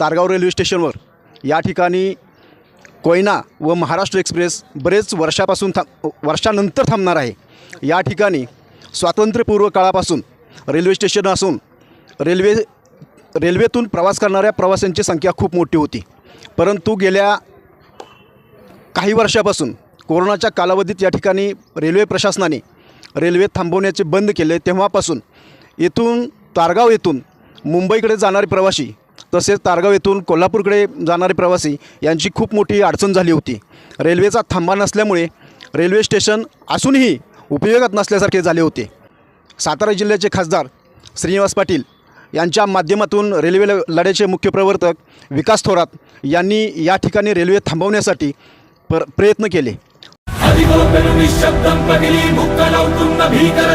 Targaon railway स्टेशनवर या ठिकाणी कोयना व महाराष्ट्र एक्सप्रेस बरेच वर्षानंतर थांबणार आहे। या ठिकाणी स्वातंत्र्यपूर्व काळापासून रेल्वे स्टेशन असून रेल्वेतून प्रवास करणाऱ्या प्रवाशांची संख्या खूप मोठी होती, परंतु गेल्या काही वर्षापासून कोरोनाच्या कालावधीत या ठिकाणी रेल्वे प्रशासनाने रेल्वे थांबवण्याचे बंद केले। तेव्हापासून तारगाव येथून मुंबईकडे जाणारे प्रवासी तसेच तारगाव येथून कोल्हापूरकडे जाणारे प्रवासी यांची खूप मोठी अडचण झाली होती। रेल्वेचा थांबा नसल्यामुळे रेल्वे स्टेशन असूनही उपयोगात नसल्यासारखे झाले होते। सातारा जिल्ह्याचे खासदार श्रीनिवास पाटील यांच्या माध्यमातून रेल्वे लढ्याचे मुख्य प्रवर्तक विकास थोरात यांनी या ठिकाणी रेल्वे थांबवण्यासाठी प्रयत्न केले। भीकर